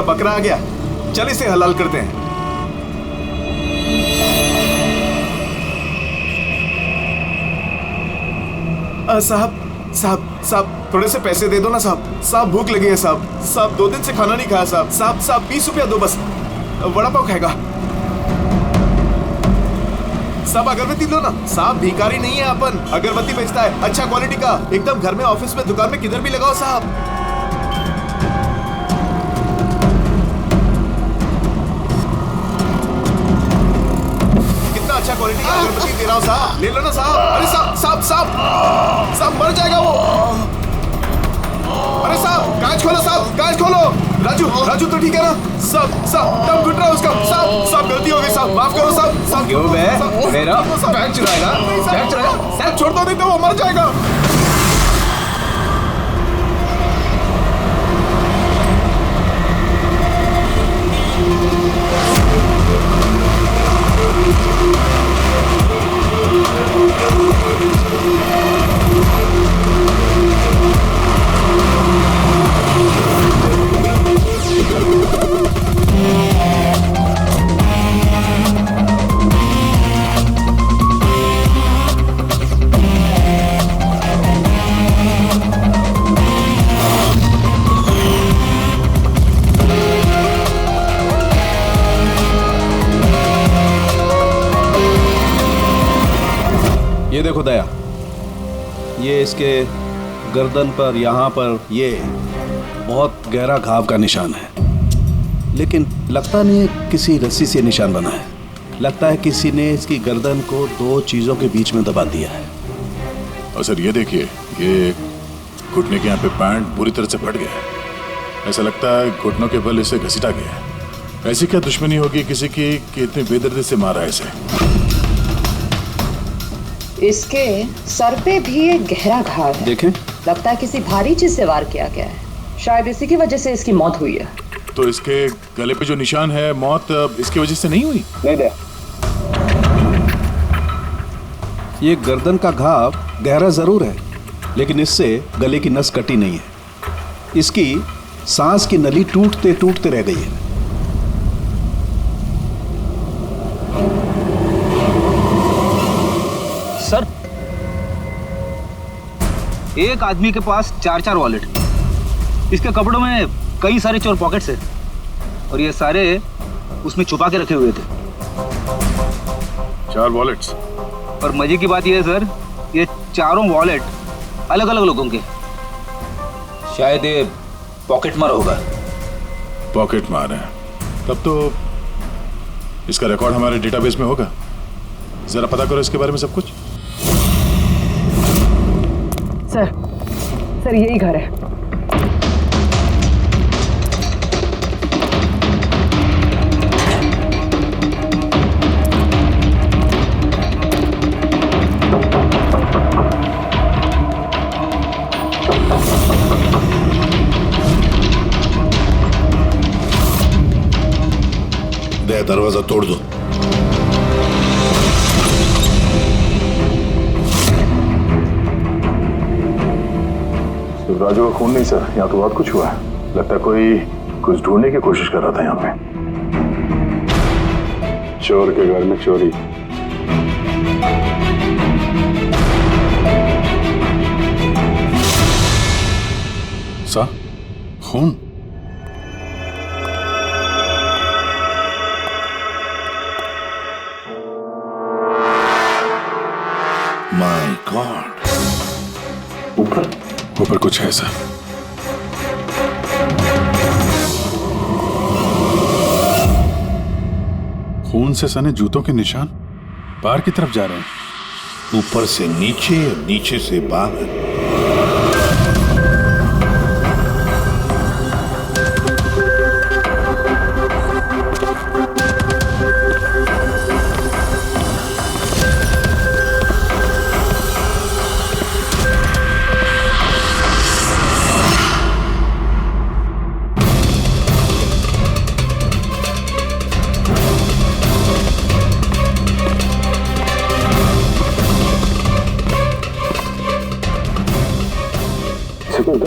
मेरा बकरा आ गया, चल इसे हलाल करते हैं। साहब साहब साहब थोड़े से पैसे दे दो ना साहब। साहब भूख लगी है साहब। साहब 2 दिन से खाना नहीं खाया साहब। साहब 20 रुपया दो बस, वड़ा पाव खाएगा। साहब अगरबत्ती लो ना। साहब भिखारी नहीं है अपन, अगरबत्ती बेचता है अच्छा क्वालिटी का, एकदम घर में, ऑफिस में, दुकान में, किधर भी लगाओ साहब। अच्छा क्वालिटी का अगरबत्ती दे रहा हूं साहब, ले लो ना साहब। अरे साहब साहब साहब साहब मर जाएगा वो। अरे साहब कांच खोलो साहब, कांच खोलो। राजू राजू तो ठीक है ना साहब? साहब दम घुट रहा है उसका साहब। साहब गलती हो गई साहब, माफ करो साहब। साहब क्यों बे मेरा बैग चुराएगा? बैग चुराएगा? साहब छोड़ दो, नहीं तो वो मर जाएगा। ये देखो दया, ये इसके गर्दन पर, यहाँ पर ये बहुत गहरा घाव का निशान है, लेकिन लगता नहीं है किसी रस्सी से निशान बना है। लगता है किसी ने इसकी गर्दन को 2 चीजों के बीच में दबा दिया है। और सर ये देखिए, ये घुटने के यहाँ पे पैंट पूरी तरह से फट गया है। ऐसा लगता है घुटनों के बल इसे घसीटा गया है। ऐसी क्या दुश्मनी होगी किसी की कि इतनी बेदर्दी से मारा है इसे? इसके सर पे भी एक गहरा घाव है। देखें, लगता है किसी भारी चीज से वार किया गया है। शायद इसी की वजह से इसकी मौत हुई है। तो इसके गले पे जो निशान है, मौत इसकी वजह से नहीं हुई? नहीं दे। ये गर्दन का घाव गहरा जरूर है, लेकिन इससे गले की नस कटी नहीं है। इसकी सांस की नली टूटते टूटते रह गई है। सर, एक आदमी के पास 4 वॉलेट, इसके कपड़ों में कई सारे चोर पॉकेट्स हैं और ये सारे उसमें छुपा के रखे हुए थे। 4 वॉलेट्स? और मजे की बात यह है सर, ये चारों वॉलेट अलग अलग लोगों के। शायद ये पॉकेट मार होगा। पॉकेट मार है? तब तो इसका रिकॉर्ड हमारे डेटाबेस में होगा। जरा पता करो इसके बारे में सब कुछ। सर यही घर है। दरवाजा तोड़ दो। राजू का खून नहीं सर, यहाँ तो बहुत कुछ हुआ है। लगता है कोई कुछ ढूंढने की कोशिश कर रहा था यहाँ पे। चोर के घर में चोरी। सा खून? My God. ऊपर कुछ है सर। खून से सने जूतों के निशान बाहर की तरफ जा रहे हैं। ऊपर से नीचे और नीचे से बाहर।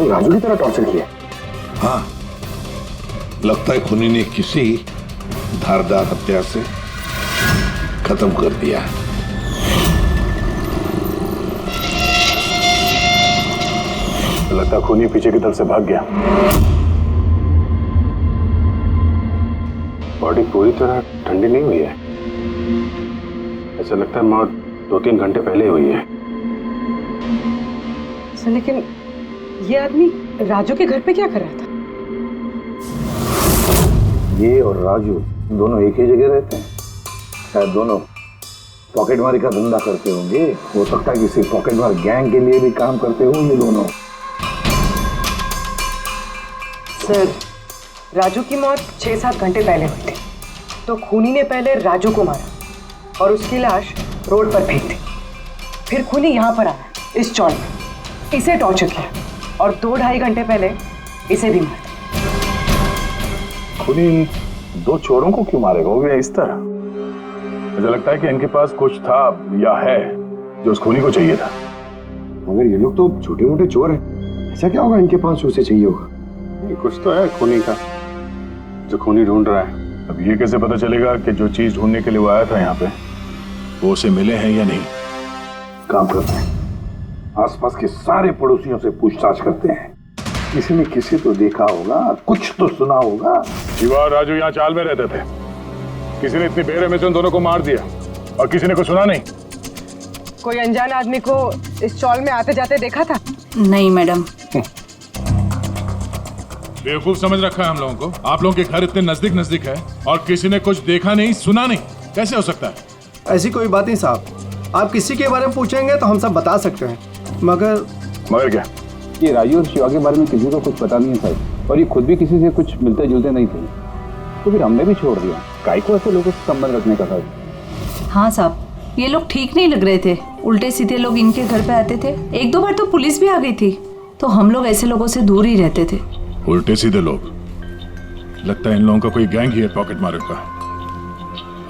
राजू की तरह टॉर्चर किया। हाँ, लगता है खूनी ने किसी धारदार हत्या से खत्म कर दिया। लगता है खूनी पीछे की तरफ से भाग गया। बॉडी पूरी तरह ठंडी नहीं हुई है, ऐसा लगता है मौत 2-3 घंटे पहले हुई है। सर लेकिन ये आदमी राजू के घर पे क्या कर रहा था? ये और राजू दोनों एक ही जगह रहते हैं। शायद दोनों पॉकेटमारी का धंधा करते होंगे। हो सकता है किसी पॉकेटमार गैंग के लिए भी काम करते होंगे दोनों। सर राजू की मौत 6-7 घंटे पहले हुई थी, तो खूनी ने पहले राजू को मारा और उसकी लाश रोड पर फेंक दी। फिर खूनी यहाँ पर आया इस चौल में, इसे टॉर्चर किया और 2-2.5 घंटे पहले इसे भी मारा। खूनी 2 चोरों को क्यों मारेगा, वो भी इस तरह? मुझे लगता है कि इनके पास कुछ था या है जो उस खूनी को चाहिए था। मगर ये लोग तो छोटे मोटे चोर हैं, ऐसा क्या होगा इनके पास उसे चाहिए होगा? कुछ तो है खूनी का जो खूनी ढूंढ रहा है। अब ये कैसे पता चलेगा कि जो चीज ढूंढने के लिए वो आया था यहाँ पे वो उसे मिले हैं या नहीं? काम करते हैं, आसपास के सारे पड़ोसियों से पूछताछ करते हैं। किसी ने किसी तो देखा होगा, कुछ तो सुना होगा। शिवा और राजू यहाँ चाल में रहते थे, किसी ने इतनी बेरहमी से उन दोनों को मार दिया और किसी ने कुछ सुना नहीं। कोई अनजान आदमी को इस चौल में आते जाते देखा था? नहीं मैडम। बेवकूफ समझ रखा है हम लोगों को। आप लोगों के घर इतने नजदीक है और किसी ने कुछ देखा नहीं सुना नहीं, कैसे हो सकता है? ऐसी कोई बात नहीं साहब, आप किसी के बारे में पूछेंगे तो हम सब बता सकते हैं, मगर क्या? ये राजू और शिवा के बारे में किसी को कुछ पता नहीं है साहब, और ये खुद भी किसी से कुछ मिलते जुलते नहीं थे, तो फिर हमने भी छोड़ दिया। काय को ऐसे लोगों से संबंध रखने का साहब? हाँ साहब, ये लोग ठीक नहीं लग रहे थे, उल्टे सीधे लोग इनके घर पे आते थे। 1-2 बार तो पुलिस भी आ गई थी, तो हम लोग ऐसे लोगों से दूर ही रहते थे। उल्टे सीधे लोग? लगता है इन लोगों का कोई गैंग ही है पॉकेट मार का।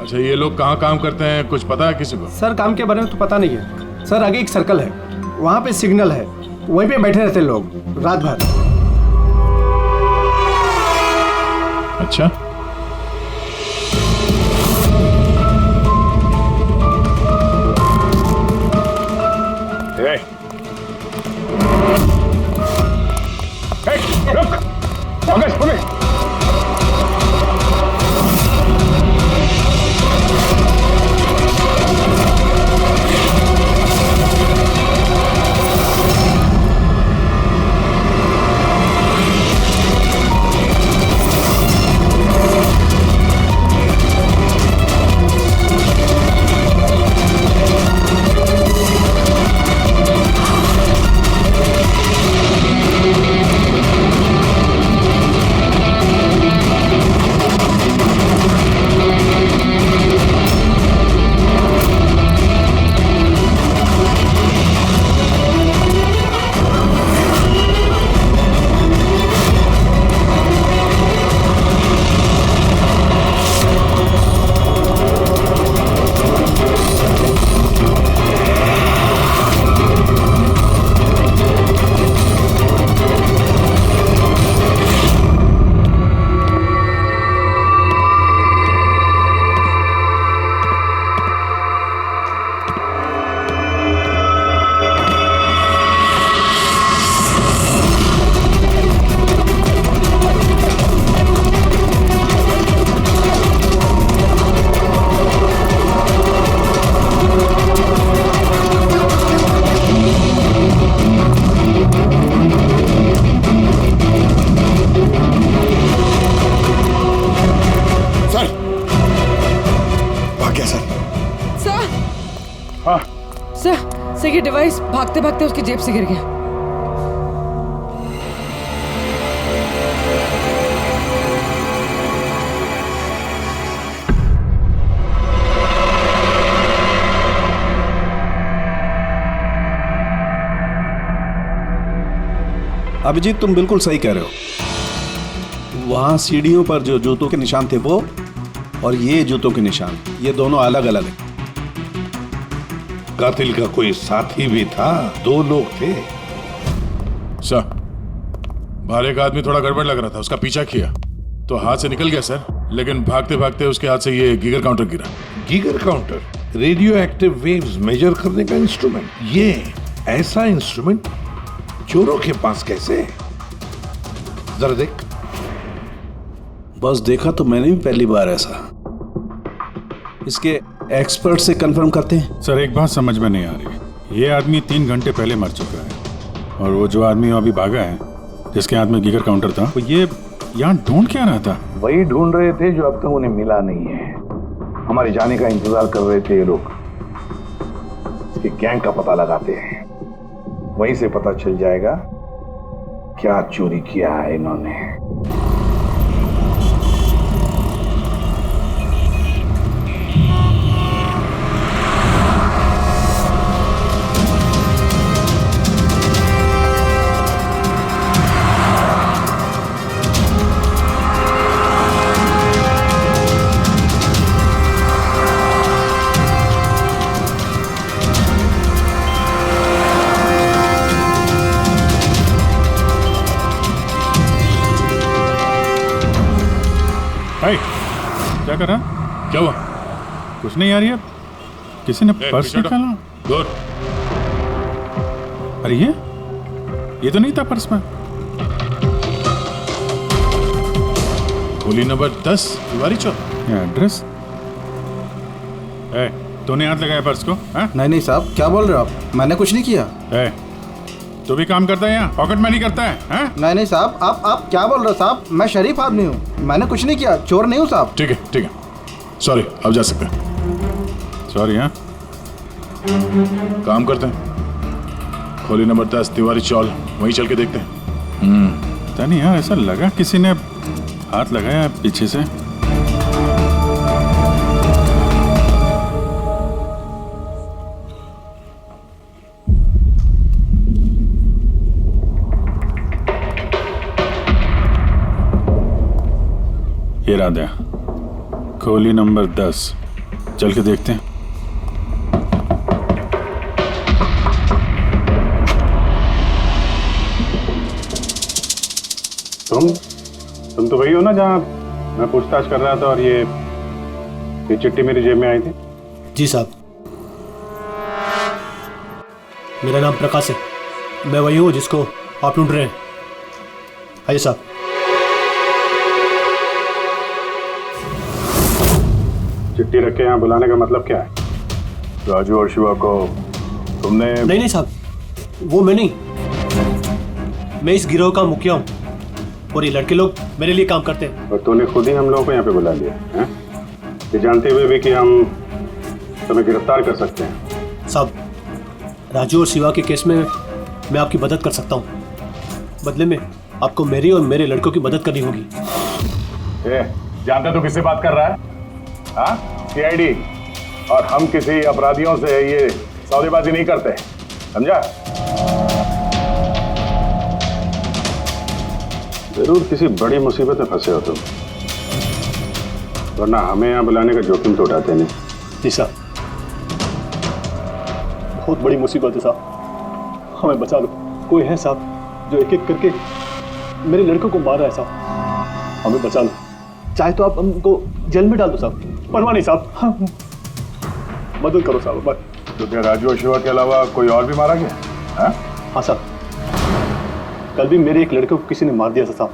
अच्छा ये लोग कहाँ काम करते हैं, कुछ पता है किसी को? सर काम के बारे में तो पता नहीं है सर। आगे एक सर्कल है, वहाँ पे सिग्नल है, वहीं पे बैठे रहते लोग रात भर। अच्छा रुक, पुलिस। सर ये डिवाइस भागते भागते उसकी जेब से गिर गया। अभिजीत तुम बिल्कुल सही कह रहे हो। वहां सीढ़ियों पर जो जूतों के निशान थे वो और ये जूतों के निशान, ये दोनों अलग अलग हैं। कातिल का कोई साथी भी था, 2 लोग थे। सर बाहर एक आदमी थोड़ा गड़बड़ लग रहा था, उसका पीछा किया, तो हाथ से निकल गया सर, लेकिन भागते भागते उसके हाथ से ये गीगर काउंटर गिरा। Geiger counter radio active waves measure करने का इंस्ट्रूमेंट। ये ऐसा इंस्ट्रूमेंट चोरों के पास कैसे है? जरा देख। बस देखा तो मैंने भी पहली बार ऐसा। इसके एक्सपर्ट से कंफर्म करते हैं। सर एक बात समझ में नहीं आ रही, ये आदमी 3 घंटे पहले मर चुका है और वो जो आदमी अभी भागा है जिसके हाथ में गीगर काउंटर था, वो ये यहाँ ढूंढ क्या रहा था? वही ढूंढ रहे थे जो अब तक उन्हें मिला नहीं है। हमारे जाने का इंतजार कर रहे थे ये लोग। इसके गैंग का पता लगाते हैं, वहीं से पता चल जाएगा क्या चोरी किया है इन्होंने। भाई क्या कर रहा? क्या हुआ? कुछ नहीं यार, ये किसी ने पर्स निकाला। दूर। अरे ये तो नहीं था पर्स में। गोली नंबर 10 तिवारी चौक। ये एड्रेस। तूने हाथ लगाया पर्स को? हाँ? नहीं साहब, क्या बोल रहे हो आप? मैंने कुछ नहीं किया। तू भी काम करता है यहाँ, पॉकेट मनी करता है? हाँ? नहीं साहब, आप क्या बोल रहे हो साहब? मैं शरीफ आदमी हूँ, मैंने कुछ नहीं किया, चोर नहीं हूँ साहब। ठीक है सॉरी, अब जा सकते हैं। सॉरी। हाँ काम करते हैं, खोली नंबर 10 तिवारी चौल, वहीं चल के देखते हैं। पता नहीं यार, ऐसा लगा किसी ने हाथ लगाया पीछे से। ये रहा दया, खोली नंबर 10, चल के देखते हैं। तुम तो वही हो ना जहाँ मैं पूछताछ कर रहा था और ये चिट्ठी मेरी जेब में आई थी? जी साहब, मेरा नाम प्रकाश है, मैं वही हूँ जिसको आप ढूंढ रहे हैं। आइए साहब। चिट्ठी रख के यहाँ बुलाने का मतलब क्या है? राजू और शिवा को तुमने? नहीं साहब, वो मैं नहीं, मैं इस गिरोह का मुखिया हूँ और ये लड़के लोग मेरे लिए काम करते हैं। और तूने खुद ही हम लोगों को यहाँ पे बुला लिया है, ये जानते हुए भी कि हम तुम्हें गिरफ्तार कर सकते हैं। साहब, राजू और शिवा के केस में मैं आपकी मदद कर सकता हूँ, बदले में आपको मेरी और मेरे लड़कों की मदद करनी होगी। जानते तो किससे बात कर रहा है? हाँ, सीआईडी। और हम किसी अपराधियों से ये सौदेबाजी नहीं करते, समझा? जरूर किसी बड़ी मुसीबत में फंसे हो तुम, वरना हमें यहाँ बुलाने का जोखिम तो उठाते नहीं। जी साहब, बहुत बड़ी मुसीबत है साहब, हमें बचा लो। कोई है साहब जो एक एक करके मेरे लड़कों को मार रहा है साहब, हमें बचा लो। चाहे तो आप हमको जेल में डाल दो साहब, परवाह नहीं साहब, मदद करो साहब। तो क्या राजू और शिवा के अलावा कोई और भी मारा गया? हाँ साहब, कल भी मेरे एक लड़के को किसी ने मार दिया था साहब।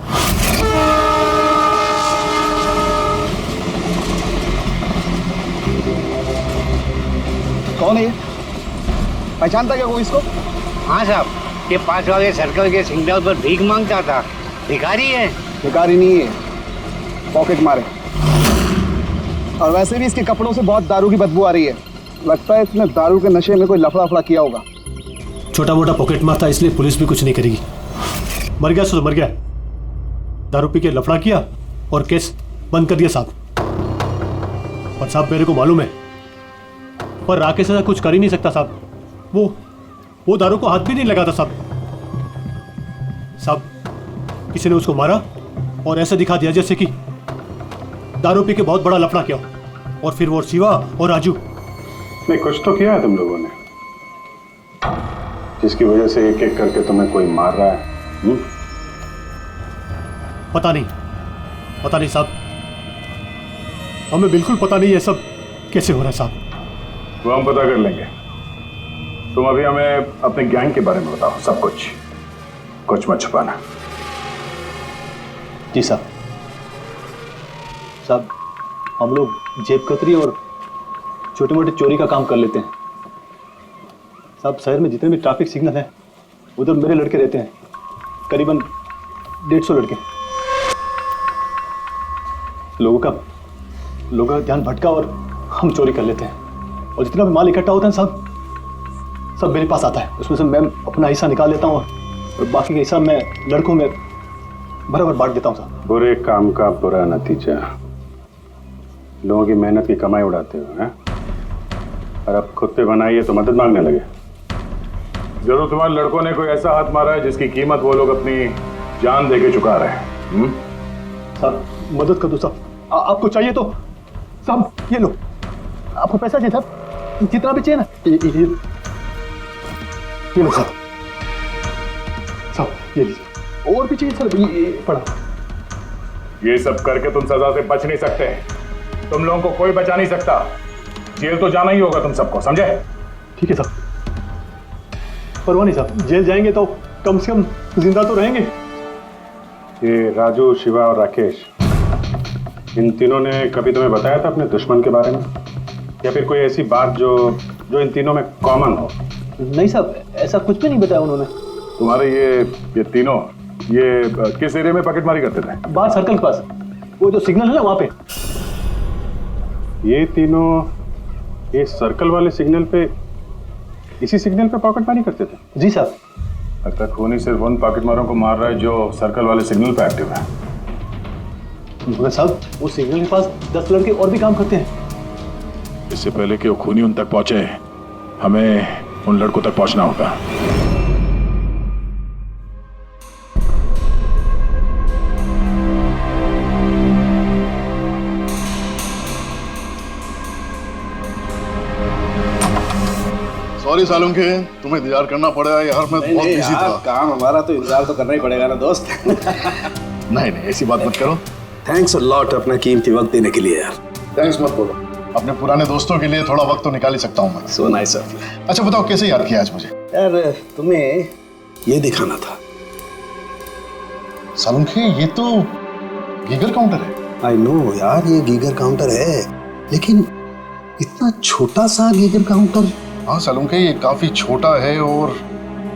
कौन है ये? पहचानता क्या कोई इसको? हाँ साहब, ये 5 वाले सर्कल के सिग्नल पर भीख मांगता था। भिखारी है? भिखारी नहीं है, पॉकेट मारे। और वैसे भी इसके कपड़ों से बहुत दारू की बदबू आ रही है, लगता है इसने दारू के नशे में कोई लफड़ा किया होगा। छोटा मोटा पॉकेट मार था, इसलिए पुलिस भी कुछ नहीं करेगी। मर गया सो मर गया, दारू पी के लफड़ा किया और केस बंद कर दिया साहब। और साहब मेरे को मालूम है, पर राकेश ऐसा कुछ कर ही नहीं सकता साहब, वो दारू को हाथ भी नहीं लगाता साहब। साहब, किसी ने उसको मारा और ऐसा दिखा दिया जैसे कि दारू पी के बहुत बड़ा लफड़ा किया, और फिर वो शिवा और राजू। नहीं, कुछ तो किया है तुम लोगों ने, जिसकी वजह से एक एक करके तुम्हें कोई मार रहा है। पता नहीं, पता नहीं साहब, हमें बिल्कुल पता नहीं ये सब कैसे हो रहा है साहब। वो हम पता कर लेंगे। तुम अभी हमें अपने गैंग के बारे में बताओ, सब कुछ, कुछ मत छुपाना। जी साहब। साहब हम लोग जेब कतरी और छोटे मोटे चोरी का काम कर लेते हैं साहब। शहर में जितने भी ट्रैफिक सिग्नल हैं उधर मेरे लड़के रहते हैं, करीबन 150 लड़के। लोगों का ध्यान भटका और हम चोरी कर लेते हैं, और जितना भी माल इकट्ठा होता है साहब सब मेरे पास आता है। उसमें से मैं अपना हिस्सा निकाल लेता हूँ और बाकी का हिस्सा मैं लड़कों में बराबर बांट देता हूँ साहब। बुरे काम का बुरा नतीजा, लोगों की मेहनत की कमाई उड़ाते हो हैं, और अब खुद पे बनाइए तो मदद मांगने लगे। जरूर तुम्हारे लड़कों ने कोई ऐसा हाथ मारा है जिसकी कीमत वो लोग अपनी जान दे के चुका रहे हैं। साहब मदद कर दो साहब, आपको चाहिए तो साहब ये लो, आपको पैसा चाहिए साहब, जितना भी चाहिए ना ये लो साहब। साहब ये लीजिए, और भी चाहिए सर, ये पड़ा। ये सब करके तुम सजा से बच नहीं सकते, तुम लोगों को कोई बचा नहीं सकता। जेल तो जाना ही होगा तुम सबको, समझे? ठीक है साहब, परवाह नहीं साहब, जेल जाएंगे तो कम से कम जिंदा तो रहेंगे। ये राजू, शिवा और राकेश, इन तीनों ने कभी तुम्हें बताया था अपने दुश्मन के बारे में, या फिर कोई ऐसी बात जो इन तीनों में कॉमन हो? नहीं साहब, ऐसा कुछ भी नहीं बताया उन्होंने। तुम्हारे ये तीनों ये किस एरिया में पॉकेटमारी करते थे? बाहर सर्कल के पास, वो जो सिग्नल है ना वहां पे। ये तीनों ये सर्कल वाले सिग्नल पे, इसी सिग्नल पे पॉकेटमारी करते थे? जी साहब। लगता है खूनी सिर्फ उन पॉकेटमारों को मार रहा है जो सर्कल वाले सिग्नल पे एक्टिव है। मगर साहब वो सिग्नल के पास 10 लड़के और भी काम करते हैं। इससे पहले कि वो खूनी उन तक पहुंचे, हमें उन लड़कों तक पहुंचना होगा। सॉरी सालुंखे, तुम्हें इंतजार करना पड़ा यार, मैं बहुत बिजी था। काम हमारा तो इंतजार तो करना ही पड़ेगा ना दोस्त। नहीं ऐसी बात मत करो। थैंक्स अ लॉट अपना कीमती वक्त देने के लिए यार। थैंक्स मत बोलो, अपने पुराने दोस्तों के लिए थोड़ा वक्त तो निकाल ही सकता हूँ मैं। So nice of you. अच्छा बताओ कैसे याद किया आज मुझे? यार तुम्हें ये दिखाना था। सालुंखे ये तो गीगर काउंटर है। आई नो यार, ये गीगर काउंटर है, लेकिन इतना छोटा सा गीगर काउंटर। हाँ सालुंखे, ये काफी छोटा है और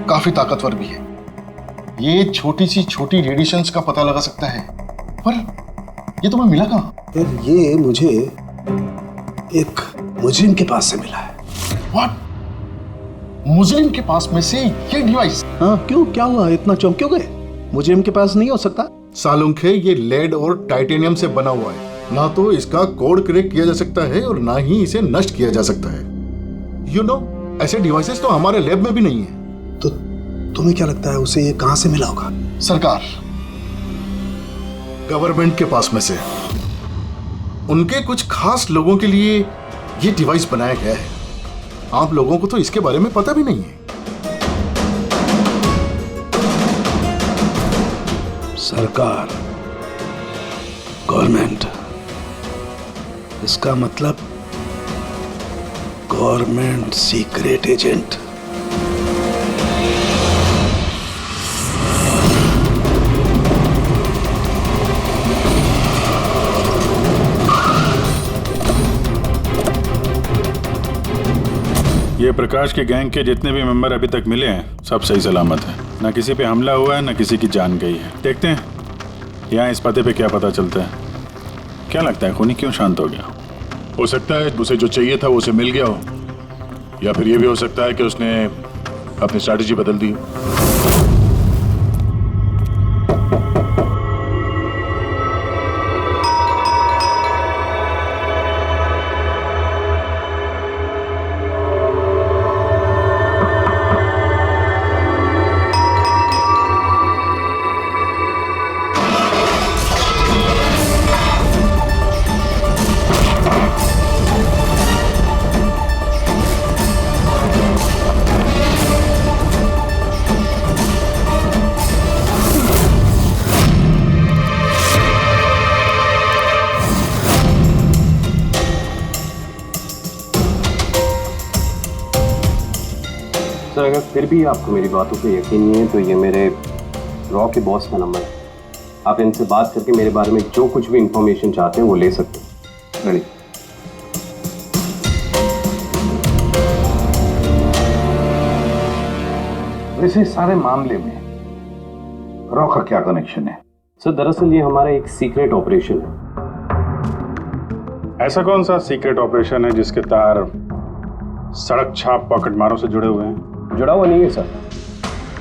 काफी ताकतवर भी है। ये छोटी सी छोटी रेडिएशंस का पता लगा सकता है, पर ये तुम्हें मिला कहाँ? यार ये मुझे एक मुजरिम के पास से मिला है। व्हाट? मुजरिम के पास में से ये डिवाइस? हाँ क्यों, क्या हुआ, इतना चौंक क्यों गए? मुजरिम के पास नहीं हो सकता? सालुंखे ये लेड और टाइटेनियम से बना हुआ है, ना तो इसका कोड क्रैक किया जा सकता है और ना ही इसे नष्ट किया जा सकता है। यू नो, ऐसे डिवाइसेस तो हमारे लैब में भी नहीं है। तो तुम्हें क्या लगता है उसे ये कहां से मिला होगा? सरकार, गवर्नमेंट के पास में से उनके कुछ खास लोगों के लिए ये डिवाइस बनाया गया है। आप लोगों को तो इसके बारे में पता भी नहीं है। सरकार, गवर्नमेंट, इसका मतलब गवर्नमेंट सीक्रेट एजेंट। ये प्रकाश के गैंग के जितने भी मेंबर अभी तक मिले हैं सब सही सलामत है, ना किसी पे हमला हुआ है ना किसी की जान गई है। देखते हैं यहाँ इस पते पे क्या पता चलता है। क्या लगता है खूनी क्यों शांत हो गया? हो सकता है उसे जो चाहिए था वो उसे मिल गया हो, या फिर ये भी हो सकता है कि उसने अपनी स्ट्रैटेजी बदल दी हो। सर अगर फिर भी आपको मेरी बातों पे यकीन नहीं है तो ये मेरे रॉ के बॉस का नंबर है, आप इनसे बात करके मेरे बारे में जो कुछ भी इंफॉर्मेशन चाहते हैं वो ले सकते हैं। रेडी। वैसे सारे मामले में रॉ का क्या कनेक्शन है? सर दरअसल ये हमारा एक सीक्रेट ऑपरेशन है। ऐसा कौन सा सीक्रेट ऑपरेशन है जिसके तार सड़क छाप पॉकेट मारों से जुड़े हुए हैं? जुड़ा हुआ नहीं है सर,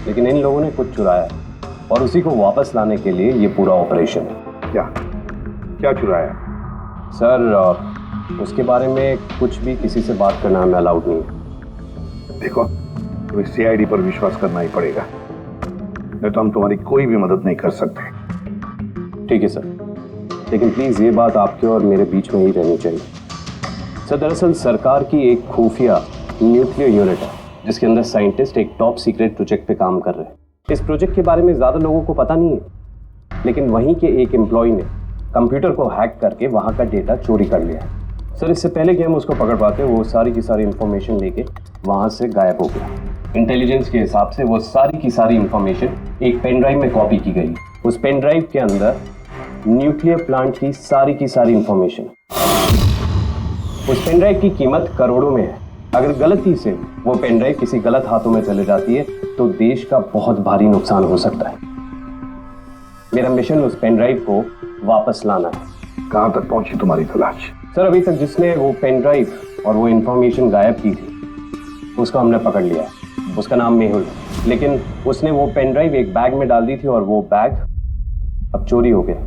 लेकिन इन लोगों ने कुछ चुराया और उसी को वापस लाने के लिए ये पूरा ऑपरेशन है। क्या क्या चुराया? सर उसके बारे में कुछ भी किसी से बात करना हमें अलाउड नहीं है। देखो, तुम्हें सीआईडी पर विश्वास करना ही पड़ेगा, नहीं तो हम तुम्हारी कोई भी मदद नहीं कर सकते। ठीक है सर, लेकिन प्लीज ये बात आपके और मेरे बीच में ही रहनी चाहिए। सर दरअसल सरकार की एक खुफिया न्यूक्लियर यूनिट है जिसके अंदर साइंटिस्ट एक टॉप सीक्रेट प्रोजेक्ट पे काम कर रहे हैं। इस प्रोजेक्ट के बारे में ज्यादा लोगों को पता नहीं है, लेकिन वहीं के एक एम्प्लॉय ने कंप्यूटर को हैक करके वहां का डेटा चोरी कर लिया है। सर इससे पहले कि हम उसको पकड़ पाते वो सारी की सारी इंफॉर्मेशन लेके वहां से गायब हो गया। इंटेलिजेंस के हिसाब से वो सारी की सारी इंफॉर्मेशन एक पेन ड्राइव में कॉपी की गई। उस पेन ड्राइव के अंदर न्यूक्लियर प्लांट की सारी इंफॉर्मेशन। उस पेन ड्राइव की कीमत करोड़ों में है। अगर गलती से वो पेन ड्राइव किसी गलत हाथों में चले जाती है तो देश का बहुत भारी नुकसान हो सकता है। मेरा मिशन उस पेन ड्राइव को वापस लाना है। कहां तक पहुंची तुम्हारी तलाश? सर अभी तक जिसने वो पेन ड्राइव और वो इंफॉर्मेशन गायब की थी उसको हमने पकड़ लिया है। उसका नाम मेहुल, लेकिन उसने वो पेन ड्राइव एक बैग में डाल दी थी और वो बैग अब चोरी हो गया।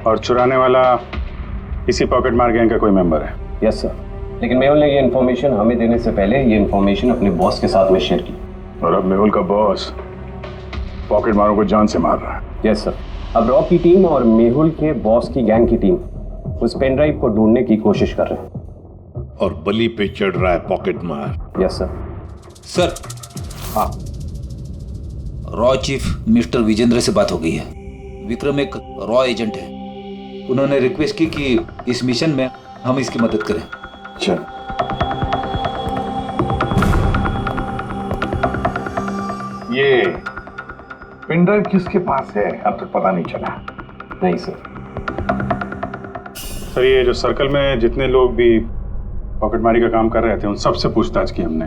और चुराने वाला इसी पॉकेट मार गैंग का कोई मेंबर है? यस सर, लेकिन मेहुल ने ये इन्फॉर्मेशन हमें देने से पहले ये इन्फॉर्मेशन अपने बॉस के साथ में शेयर की। और अब मेहुल का बॉस पॉकेट मारों को जान से मार रहा है। यस सर, अब रॉ की टीम और मेहुल के बॉस की गैंग की टीम उस पेन ड्राइव को ढूंढने की कोशिश कर रहे हैं। और बलि पे चढ़ रहा है पॉकेट मार। Yes sir. सर हाँ, रॉ चीफ मिस्टर विजेंद्र से बात हो गई है। विक्रम एक रॉ एजेंट है, उन्होंने रिक्वेस्ट की कि इस मिशन में हम इसकी मदद करें। चल। ये पेन ड्राइव किसके पास है अब तक पता नहीं चला? नहीं सर। सर ये जो सर्कल में जितने लोग भी पॉकेटमारी का काम कर रहे थे उन सबसे पूछताछ की हमने,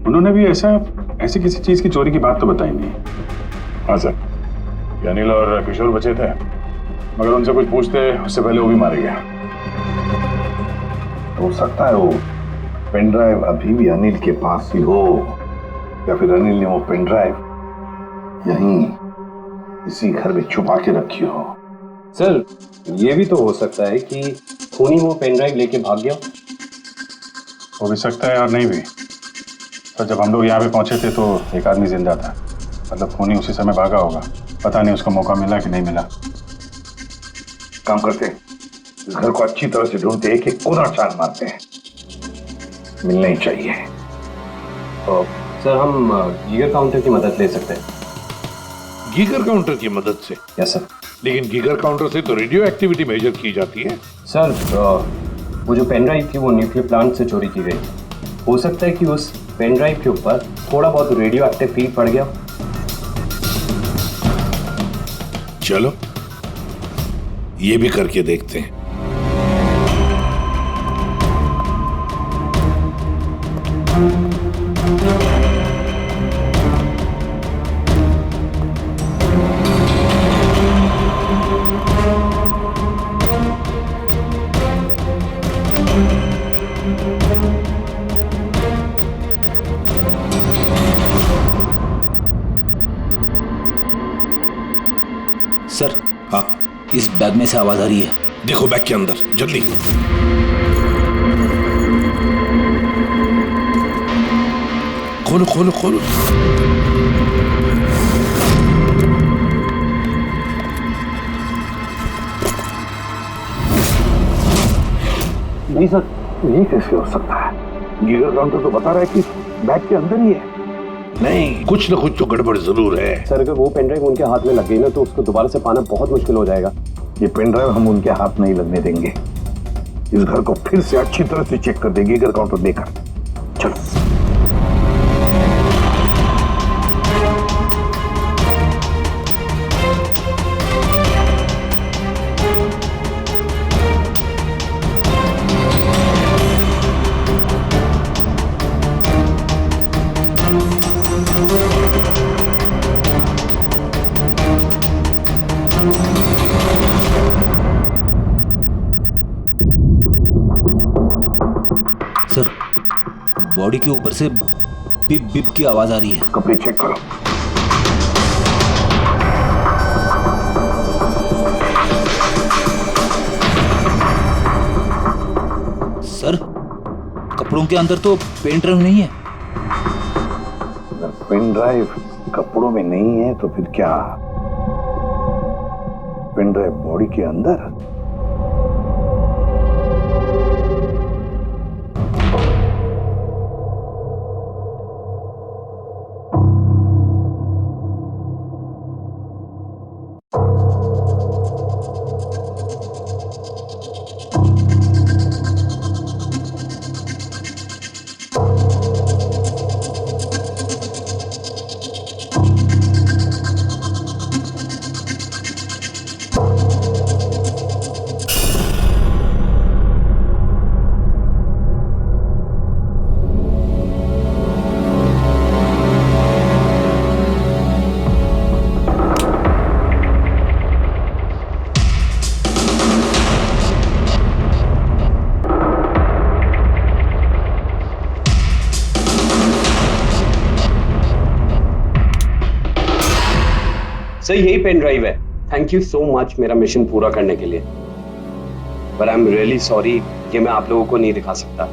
उन्होंने भी ऐसी किसी चीज की चोरी की बात तो बताई नहीं। हाँ सर, अनिल और किशोर बचे थे, मगर उनसे कुछ पूछते उससे पहले वो भी मारे गया। हो सकता है वो पेन ड्राइव अभी भी अनिल के पास ही हो, या फिर अनिल ने वो पेन ड्राइव यहीं इसी घर में छुपा के रखी हो। सर ये भी तो हो सकता है कि खूनी वो पेन ड्राइव लेके भाग गया। हो भी सकता है और नहीं भी। तो जब हम लोग यहाँ पे पहुंचे थे तो एक आदमी जिंदा था, मतलब खूनी उसी समय भागा होगा। पता नहीं उसको मौका मिला कि नहीं मिला। काम करते हैं, इस घर को अच्छी तरह से ढूंढते, एक एक कोना छान मारते हैं, मिलना ही चाहिए। तो सर हम गीगर काउंटर की मदद ले सकते हैं। गीगर काउंटर की मदद से? Yes sir. लेकिन गीगर काउंटर से तो रेडियो एक्टिविटी मेजर की जाती है। सर वो जो पेन ड्राइव थी वो न्यूक्लियर प्लांट से चोरी की गई। हो सकता है कि उस पेन ड्राइव के ऊपर थोड़ा बहुत रेडियो एक्टिव फील पड़ गया। चलो ये भी करके देखते हैं। सर हाँ, इस बैग में से आवाज आ रही है। देखो बैग के अंदर, जल्दी। खोलो खोलो खोलो। नहीं सर, ये कैसे हो सकता है? गीगर काउंटर तो बता रहा है कि बैग के अंदर ही है। नहीं, कुछ ना कुछ तो गड़बड़ जरूर है। सर अगर वो पेन ड्राइव उनके हाथ में लग गई ना तो उसको दोबारा से पाना बहुत मुश्किल हो जाएगा। ये पेन ड्राइव हम उनके हाथ नहीं लगने देंगे। इस घर को फिर से अच्छी तरह से चेक कर देंगे गीगर काउंटर देकर। चलो। सर, बॉडी के ऊपर से बिप बिप की आवाज आ रही है। कपड़े चेक करो। सर, कपड़ों के अंदर तो पेन ड्राइव नहीं है। अगर पेन ड्राइव कपड़ों में नहीं है तो फिर क्या? पेन ड्राइव बॉडी के अंदर? सर यही पेन ड्राइव है। थैंक यू सो मच मेरा मिशन पूरा करने के लिए, पर आई एम रियली सॉरी, ये मैं आप लोगों को नहीं दिखा सकता।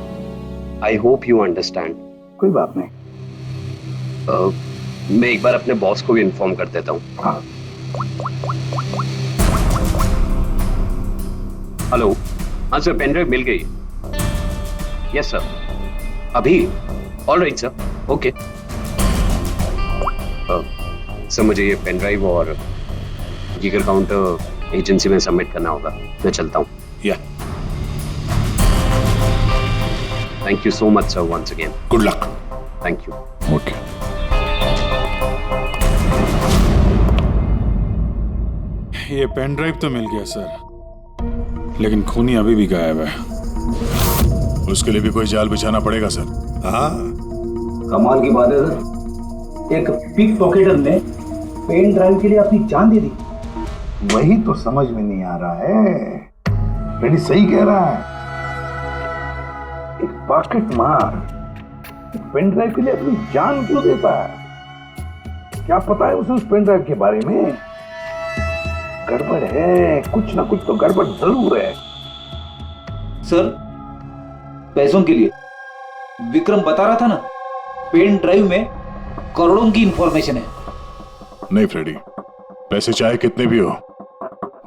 I hope you understand. कोई बात नहीं। मैं एक बार अपने बॉस को भी इन्फॉर्म कर देता हूँ। हाँ। हेलो, हाँ सर, पेन ड्राइव मिल गई। यस सर, अभी? All right sir, okay. Sir मुझे ये पेन ड्राइव और जिगर काउंटर एजेंसी में सबमिट करना होगा। मैं चलता हूँ। या thank you so much sir, once again. Good luck. Thank you. Okay. ये पेन ड्राइव तो मिल गया सर, लेकिन खूनी अभी भी गायब है। उसके लिए भी कोई जाल बिछाना पड़ेगा सर। हाँ, कमाल की बात है सर, एक पिक पॉकेटर ने पेन ड्राइव के लिए अपनी जान दे दी। वही तो समझ में नहीं आ रहा है। रेडी सही कह रहा है। एक पॉकेट मार एक पेन ड्राइव के लिए अपनी जान क्यों देता है? क्या पता है उसे उस पेन ड्राइव के बारे में? गड़बड़ है, कुछ ना कुछ तो गड़बड़ जरूर है। सर, पैसों के लिए विक्रम बता रहा था ना, पेन ड्राइव में करोड़ों की इंफॉर्मेशन है। नहीं फ्रेडी, पैसे चाहे कितने भी हो,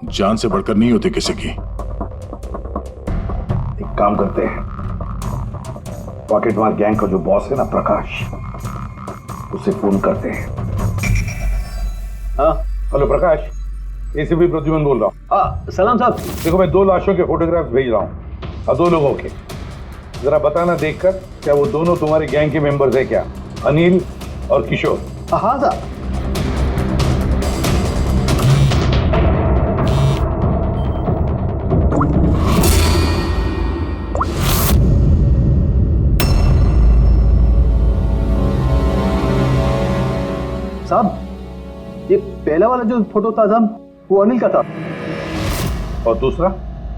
जान से बढ़कर नहीं होते किसी की। एक काम करते हैं, पॉकेटमार गैंग का जो बॉस है ना प्रकाश, उसे फोन करते हैं। हाँ हेलो प्रकाश, एसीपी प्रद्युमन बोल रहा हूँ। सलाम साहब। देखो मैं 2 लाशों के फोटोग्राफ्स भेज रहा हूँ और 2 लोगों के। जरा बताना देखकर क्या वो दोनों तुम्हारे गैंग के मेंबर्स है क्या? अनिल और किशोर। हाँ साहब। साहब, ये पहला वाला जो फोटो था साहब, वो अनिल का था। और दूसरा?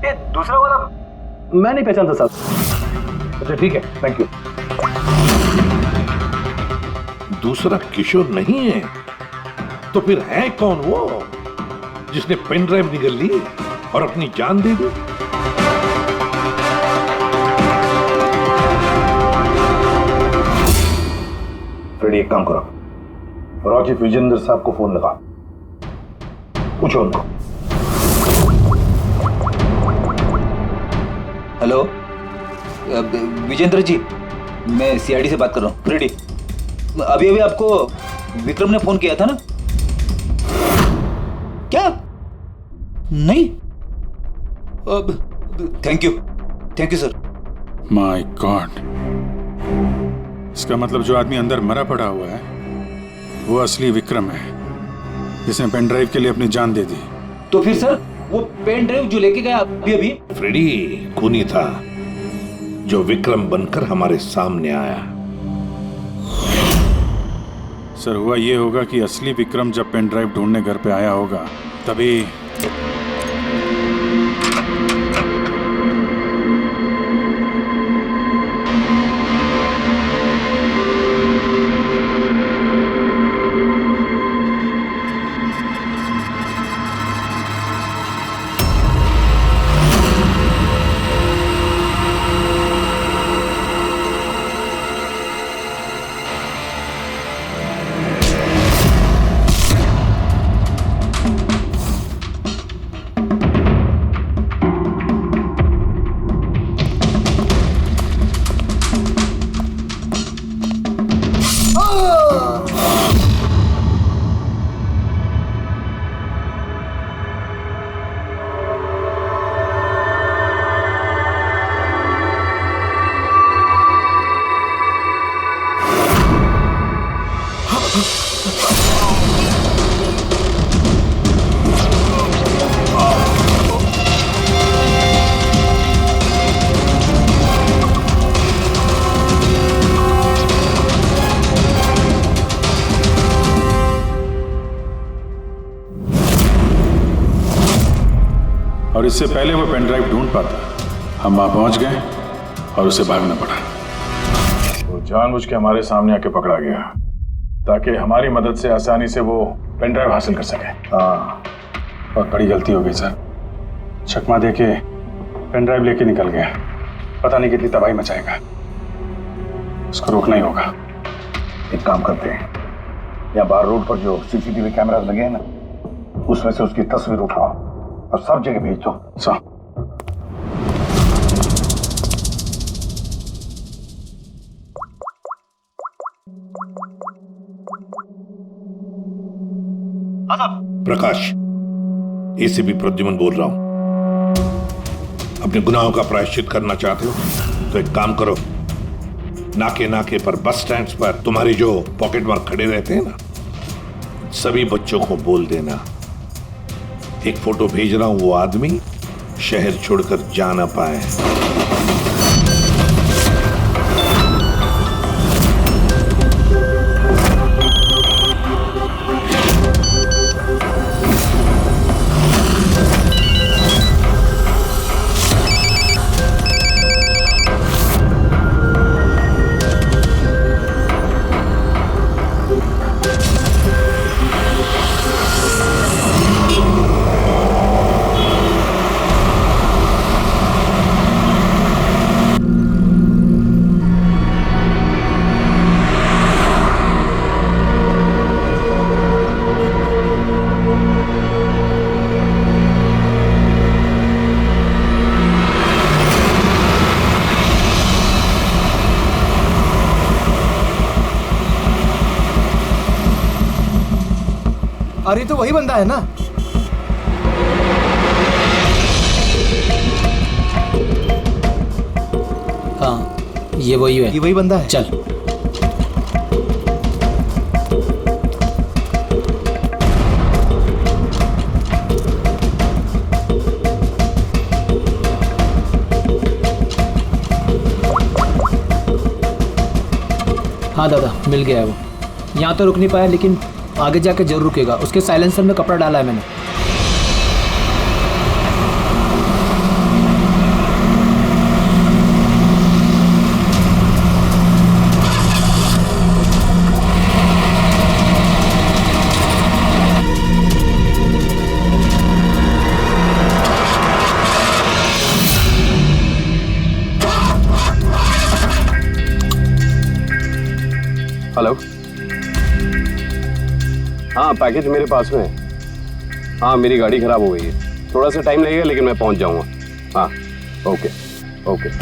ये दूसरा वाला मैं नहीं पहचानता साहब। अच्छा ठीक है, थैंक यू। दूसरा किशोर नहीं है तो फिर है कौन वो जिसने पेन ड्राइव निगल ली और अपनी जान दे दी? फ्रेडी एक काम करो, राजीव विजेंद्र साहब को फोन लगा, पूछो उनको। हेलो विजेंद्र जी, मैं सीआईडी से बात कर रहा हूँ। फ्रेडी, अभी अभी आपको विक्रम ने फोन किया था ना? क्या? नहीं? Thank you sir. My God, इसका मतलब जो आदमी अंदर मरा पड़ा हुआ है वो असली विक्रम है, जिसने पेन ड्राइव के लिए अपनी जान दे दी। तो फिर सर, वो पेन ड्राइव जो लेके गया अभी अभी? फ्रेडी खूनी था जो विक्रम बनकर हमारे सामने आया। सर, हुआ ये होगा कि असली विक्रम जब पेन ड्राइव ढूंढने घर पे आया होगा तभी इससे पहले वो पेन ड्राइव ढूंढ पाता, हम वहां पहुंच गए और उसे भागना पड़ा। वो जानबूझ के हमारे सामने आके पकड़ा गया ताकि हमारी मदद से आसानी से वो पेन ड्राइव हासिल कर सके। हाँ, बहुत बड़ी गलती हो गई सर। चकमा दे के पेन ड्राइव लेके निकल गया, पता नहीं कितनी तबाही मचाएगा। उसको रोकना ही होगा। एक काम करते हैं, यहाँ बाहर रोड पर जो सीसीटीवी कैमरास लगे हैं ना, उसमें से उसकी तस्वीर उठाओ और सब जगह भेज दो। सर, प्रकाश, एसीपी प्रद्युमन बोल रहा हूं। अपने गुनाहों का प्रायश्चित करना चाहते हो तो एक काम करो, नाके नाके पर, बस स्टैंड्स पर तुम्हारे जो पॉकेट मार खड़े रहते हैं ना, सभी बच्चों को बोल देना एक फोटो भेज रहा हूं, वो आदमी शहर छोड़कर जा ना पाए। अरे तो वही बंदा है ना? हाँ, ये वही है। ये वही बंदा है। चल। हाँ दादा, मिल गया है वो। यहाँ तो रुक नहीं पाया, लेकिन आगे जाके जरूर रुकेगा। उसके साइलेंसर में कपड़ा डाला है मैंने। हेलो, हाँ पैकेज मेरे पास में है। हाँ, मेरी गाड़ी खराब हो गई है, थोड़ा सा टाइम लगेगा लेकिन मैं पहुंच जाऊंगा। हाँ, ओके ओके।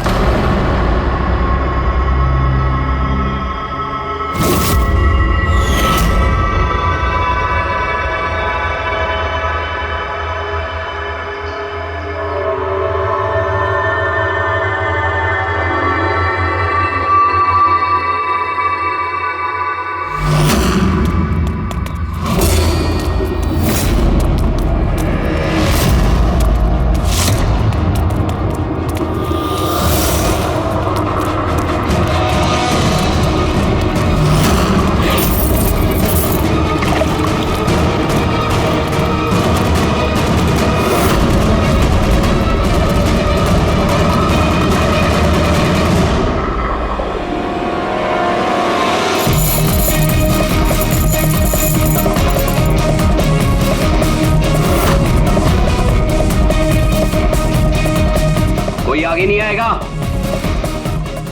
आगे नहीं आएगा,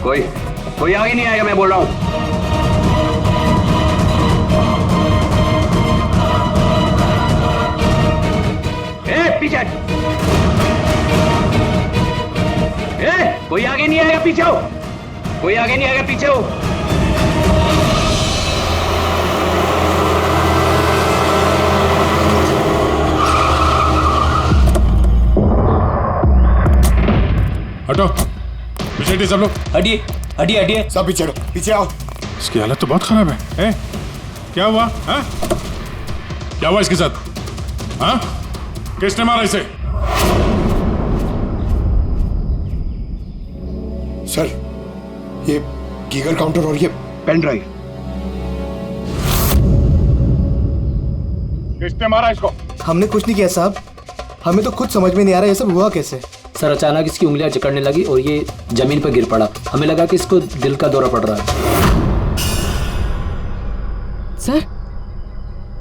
कोई आगे नहीं आएगा, मैं बोल रहा हूं। पीछे, कोई आगे नहीं आएगा, पीछे हो। कोई आगे नहीं आएगा, पीछे हो। हटो, पीछे हटिए सब लोग। हटिए हटिए हटिए, सब पीछे हटो, पीछे आओ। इसकी हालत तो बहुत खराब है। क्या हुआ? हाँ? क्या हुआ इसके साथ? हाँ? किसने मारा इसे? सर, ये गीगर काउंटर और ये पेन ड्राइव। किसने मारा इसको? हमने कुछ नहीं किया साहब, हमें तो खुद समझ में नहीं आ रहा ये सब हुआ कैसे। सर अचानक इसकी उंगलियां जकड़ने लगी और ये जमीन पर गिर पड़ा। हमें लगा कि इसको दिल का दौरा पड़ रहा है।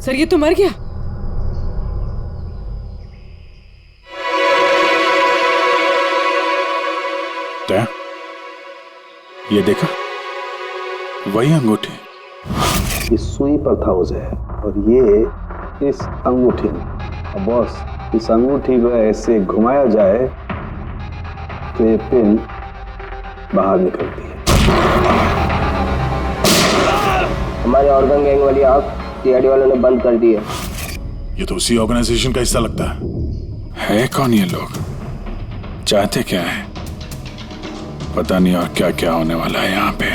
सर ये तो मर गया। दया, ये देखा, वही अंगूठी। ये सुई पर था उसे और ये इस अंगूठी में। अब बॉस, इस अंगूठी को ऐसे घुमाया जाए तो ये पिन बाहर निकलती है। हमारे ऑर्गन गैंग वाली आग सीआईडी वालों ने बंद कर दी है। ये तो उसी ऑर्गेनाइजेशन का हिस्सा लगता है कौन ये लोग, चाहते क्या है पता नहीं, और क्या क्या होने वाला है यहाँ पे।